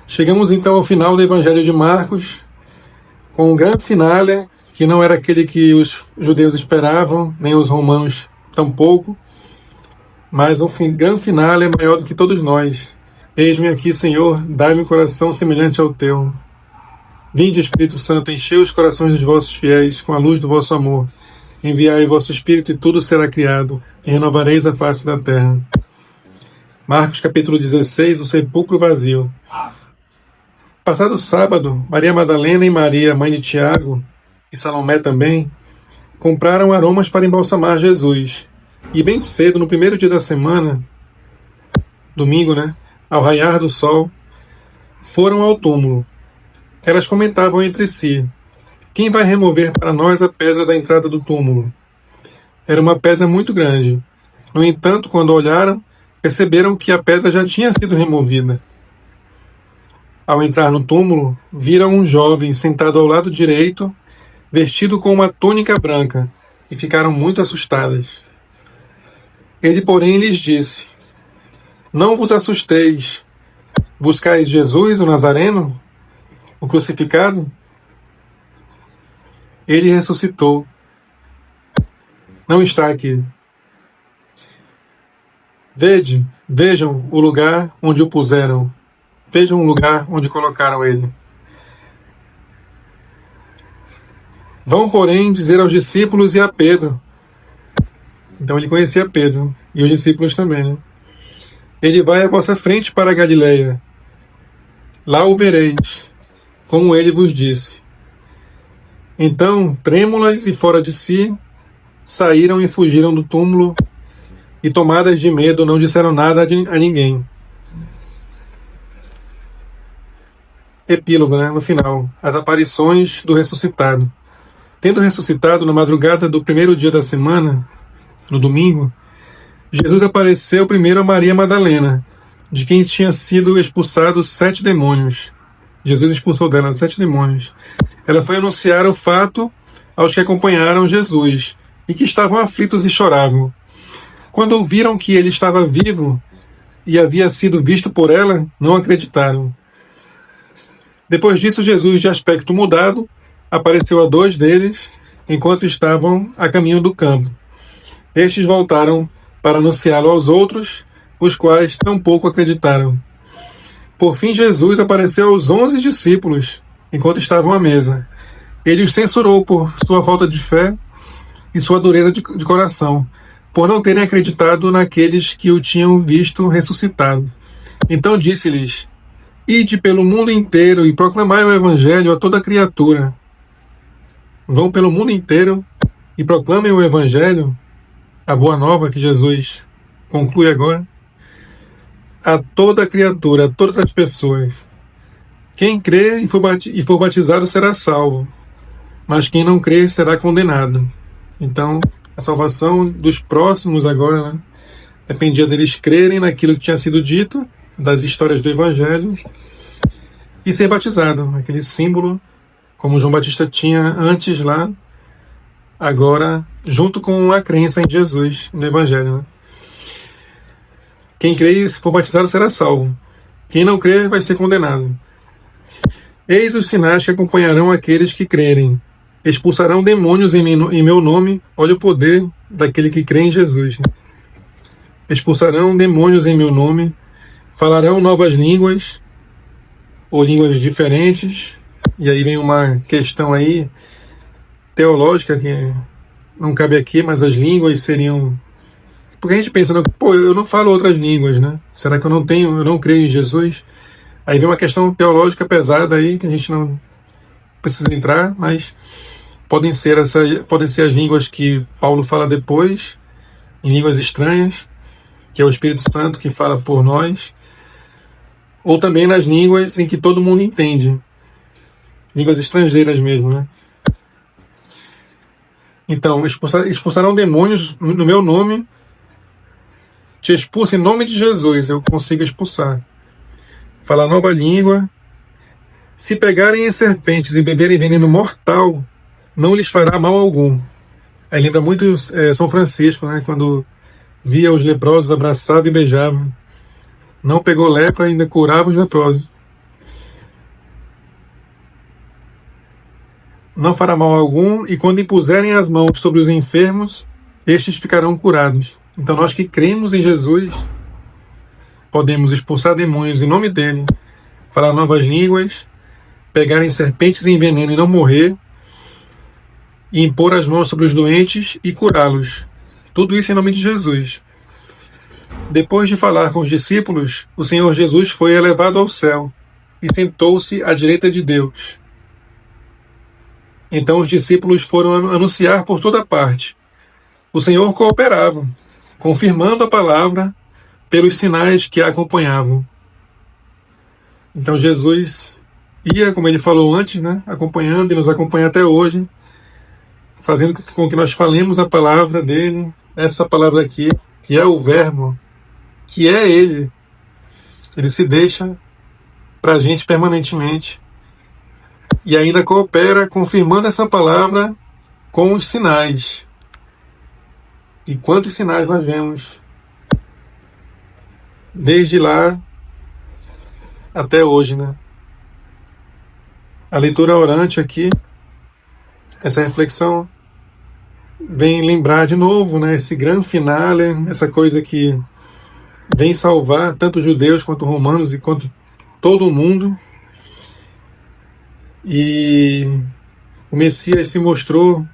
Chegamos então ao final do Evangelho de Marcos, com um grande finale, que não era aquele que os judeus esperavam, nem os romanos tampouco, mas um grande finale maior do que todos nós. Eis-me aqui, Senhor, dai-me um coração semelhante ao teu. Vinde, Espírito Santo, enchei os corações dos vossos fiéis com a luz do vosso amor. Enviai o vosso Espírito e tudo será criado, e renovareis a face da terra. Marcos capítulo 16, o sepulcro vazio. Passado sábado, Maria Madalena e Maria, mãe de Tiago, e Salomé também, compraram aromas para embalsamar Jesus. E bem cedo, no primeiro dia da semana, domingo, ao raiar do sol, foram ao túmulo. Elas comentavam entre si: quem vai remover para nós a pedra da entrada do túmulo? Era uma pedra muito grande. No entanto, quando olharam, perceberam que a pedra já tinha sido removida. Ao entrar no túmulo, viram um jovem sentado ao lado direito, vestido com uma túnica branca, e ficaram muito assustadas. Ele, porém, lhes disse: não vos assusteis. Buscais Jesus, o Nazareno, o crucificado? Ele ressuscitou. Não está aqui. Vejam o lugar onde o puseram. Vejam o lugar onde colocaram ele. Vão, porém, dizer aos discípulos e a Pedro. Então ele conhecia Pedro e os discípulos também, Ele vai à vossa frente para a Galileia. Lá o vereis, como ele vos disse. Então, trêmulas e fora de si, saíram e fugiram do túmulo, e tomadas de medo não disseram nada a ninguém. Epílogo, no final, as aparições do ressuscitado. Tendo ressuscitado na madrugada do primeiro dia da semana, no domingo, Jesus apareceu primeiro a Maria Madalena, de quem tinha sido expulsados 7 demônios. Jesus expulsou dela 7 demônios. Ela foi anunciar o fato aos que acompanharam Jesus e que estavam aflitos e choravam. Quando ouviram que ele estava vivo e havia sido visto por ela, não acreditaram. Depois disso, Jesus, de aspecto mudado, apareceu a 2 deles enquanto estavam a caminho do campo. Estes voltaram para anunciá-lo aos outros, os quais tampouco acreditaram. Por fim, Jesus apareceu aos 11 discípulos, enquanto estavam à mesa. Ele os censurou por sua falta de fé e sua dureza de coração, por não terem acreditado naqueles que o tinham visto ressuscitado. Então disse-lhes: ide pelo mundo inteiro e proclamai o Evangelho a toda criatura. Vão pelo mundo inteiro e proclamem o Evangelho, a boa nova que Jesus conclui agora, a toda criatura, a todas as pessoas. Quem crê e for batizado será salvo, mas quem não crê será condenado. Então, a salvação dos próximos agora, dependia deles crerem naquilo que tinha sido dito, das histórias do Evangelho, e ser batizado, aquele símbolo, como João Batista tinha antes lá, agora junto com a crença em Jesus, no Evangelho. Quem crê e for batizado será salvo. Quem não crê vai ser condenado. Eis os sinais que acompanharão aqueles que crerem. Expulsarão demônios em meu nome. Olha o poder daquele que crê em Jesus. Expulsarão demônios em meu nome. Falarão novas línguas, ou línguas diferentes. E aí vem uma questão aí teológica que não cabe aqui, mas as línguas seriam... Porque a gente pensa, eu não falo outras línguas, Será que eu não creio em Jesus? Aí vem uma questão teológica pesada aí, que a gente não precisa entrar, mas podem ser as línguas que Paulo fala depois, em línguas estranhas, que é o Espírito Santo que fala por nós, ou também nas línguas em que todo mundo entende, línguas estrangeiras mesmo, Então, expulsarão demônios no meu nome. Te expulso em nome de Jesus, eu consigo expulsar. Falar nova língua. Se pegarem em serpentes e beberem veneno mortal, não lhes fará mal algum. Aí lembra muito São Francisco, quando via os leprosos, abraçava e beijava. Não pegou lepra, ainda curava os leprosos. não fará mal algum, e quando impuserem as mãos sobre os enfermos, estes ficarão curados. Então nós que cremos em Jesus, podemos expulsar demônios em nome dele, falar novas línguas, pegarem serpentes em veneno e não morrer, e impor as mãos sobre os doentes e curá-los. Tudo isso em nome de Jesus. Depois de falar com os discípulos, o Senhor Jesus foi elevado ao céu e sentou-se à direita de Deus. Então os discípulos foram anunciar por toda parte. O Senhor cooperava, confirmando a palavra pelos sinais que a acompanhavam. Então Jesus ia, como ele falou antes, acompanhando e nos acompanha até hoje, fazendo com que nós falemos a palavra dele, essa palavra aqui, que é o Verbo, que é ele. Ele se deixa para a gente permanentemente e ainda coopera confirmando essa palavra com os sinais. E quantos sinais nós vemos desde lá até hoje, A leitura orante aqui, essa reflexão vem lembrar de novo, esse grande finale, essa coisa que vem salvar tanto judeus quanto romanos e quanto todo mundo. E o Messias se mostrou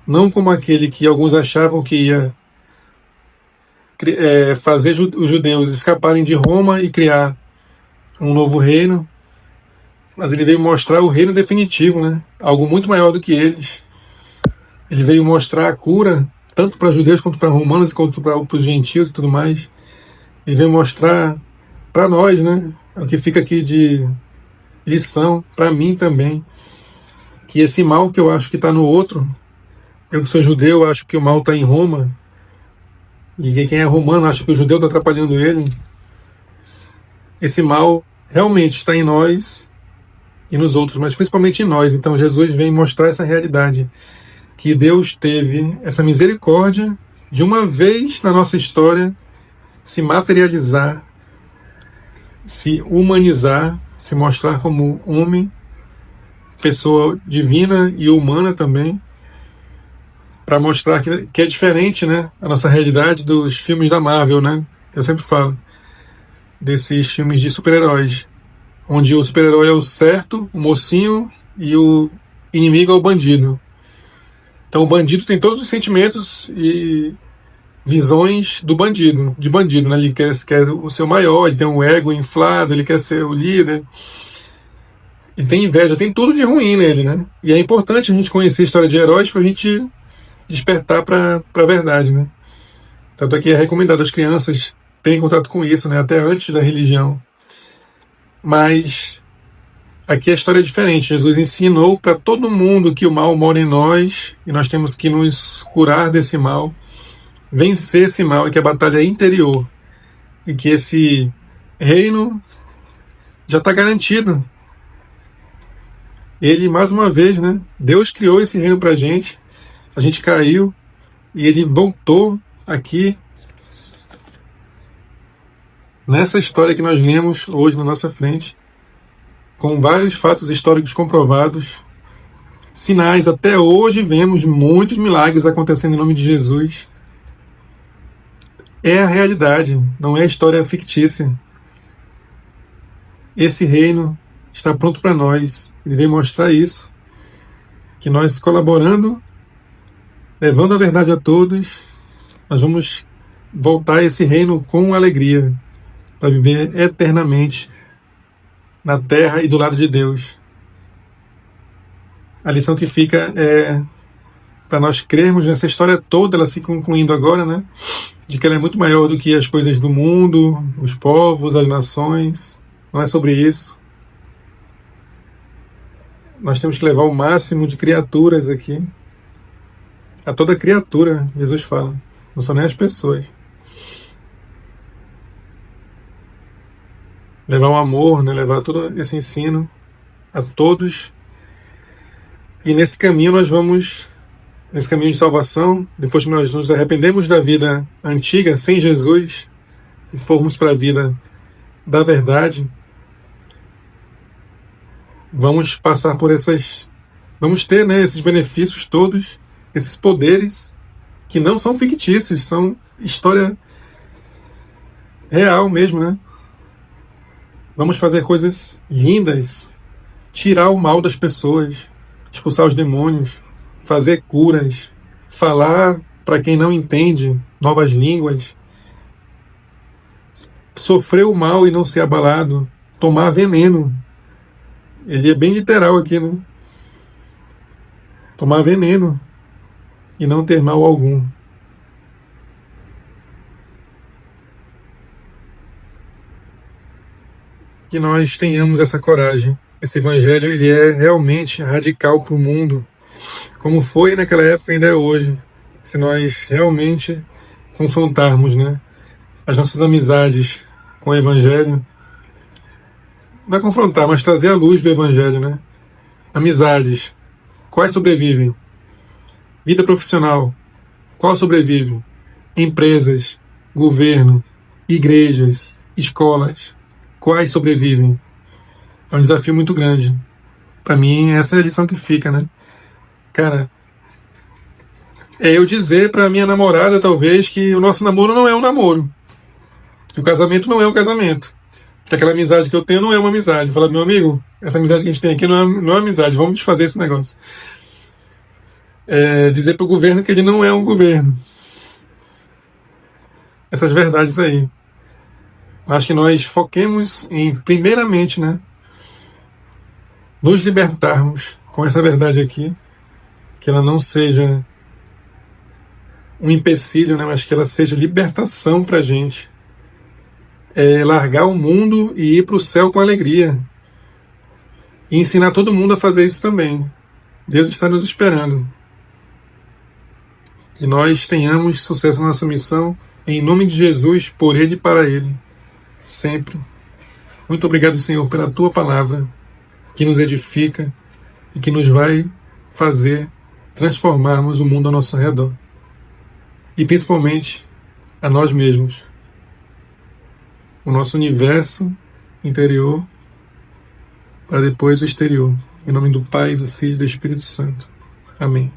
não como aquele que alguns achavam que ia fazer os judeus escaparem de Roma e criar um novo reino, mas ele veio mostrar o reino definitivo, algo muito maior do que eles. Ele veio mostrar a cura, tanto para judeus quanto para romanos, quanto para os gentios e tudo mais. Ele veio mostrar para nós, o que fica aqui de lição, para mim também, que esse mal que eu acho que está no outro, eu que sou judeu, acho que o mal está em Roma, e quem é romano acha que o judeu está atrapalhando ele. Esse mal realmente está em nós e nos outros, mas principalmente em nós. Então Jesus vem mostrar essa realidade, que Deus teve essa misericórdia de uma vez na nossa história se materializar, se humanizar, se mostrar como homem, pessoa divina e humana também, para mostrar que é diferente, a nossa realidade dos filmes da Marvel, Eu sempre falo desses filmes de super-heróis, onde o super-herói é o certo, o mocinho, e o inimigo é o bandido. Então o bandido tem todos os sentimentos e visões de bandido, Ele quer o seu maior, ele tem um ego inflado, ele quer ser o líder, ele tem inveja, tem tudo de ruim nele, E é importante a gente conhecer a história de heróis para a gente despertar para a verdade, Tanto é que é recomendado as crianças terem contato com isso, até antes da religião. Mas aqui a história é diferente. Jesus ensinou para todo mundo que o mal mora em nós e nós temos que nos curar desse mal, vencer esse mal, e que a batalha é interior, e que esse reino já está garantido. Ele, mais uma vez, Deus criou esse reino para a gente caiu, e ele voltou aqui nessa história que nós lemos hoje na nossa frente, com vários fatos históricos comprovados, sinais. Até hoje vemos muitos milagres acontecendo em nome de Jesus. É a realidade, não é história fictícia. Esse reino está pronto para nós. Ele veio mostrar isso, que nós, colaborando, levando a verdade a todos, nós vamos voltar a esse reino com alegria, para viver eternamente na terra e do lado de Deus. A lição que fica é para nós crermos nessa história toda, ela se concluindo agora, de que ela é muito maior do que as coisas do mundo, os povos, as nações. Não é sobre isso. Nós temos que levar o máximo de criaturas aqui. A toda criatura, Jesus fala. Não são nem as pessoas. Levar o amor, levar todo esse ensino a todos. E nesse caminho nós vamos, nesse caminho de salvação, depois que nós nos arrependemos da vida antiga, sem Jesus, e formos para a vida da verdade, vamos passar por essas vamos ter, né, esses benefícios todos, esses poderes que não são fictícios, são história real mesmo, né? Vamos fazer coisas lindas, tirar o mal das pessoas, expulsar os demônios, fazer curas, falar para quem não entende novas línguas, sofrer o mal e não ser abalado, tomar veneno. Ele é bem literal aqui, né? Tomar veneno e não ter mal algum. Que nós tenhamos essa coragem. Esse evangelho, ele é realmente radical para o mundo, como foi naquela época, ainda é hoje. Se nós realmente confrontarmos, né, as nossas amizades com o evangelho, não é confrontar, mas trazer a luz do evangelho, né? Amizades, quais sobrevivem? Vida profissional, qual sobrevive? Empresas, governo, igrejas, escolas, quais sobrevivem? É um desafio muito grande. Para mim, essa é a lição que fica, né? Cara, é eu dizer para minha namorada, talvez, que o nosso namoro não é um namoro. Que o casamento não é um casamento. Que aquela amizade que eu tenho não é uma amizade. Falar, meu amigo, essa amizade que a gente tem aqui não é amizade, vamos desfazer esse negócio. Dizer para o governo que ele não é um governo. Essas verdades aí. Acho que nós foquemos em, primeiramente, né, nos libertarmos com essa verdade aqui, que ela não seja um empecilho, né, mas que ela seja libertação para a gente. Largar o mundo e ir para o céu com alegria. E ensinar todo mundo a fazer isso também. Deus está nos esperando. Que nós tenhamos sucesso na nossa missão, em nome de Jesus, por Ele e para Ele. Sempre. Muito obrigado, Senhor, pela Tua palavra, que nos edifica e que nos vai fazer transformarmos o mundo ao nosso redor. E principalmente a nós mesmos. O nosso universo interior para depois o exterior. Em nome do Pai, do Filho e do Espírito Santo. Amém.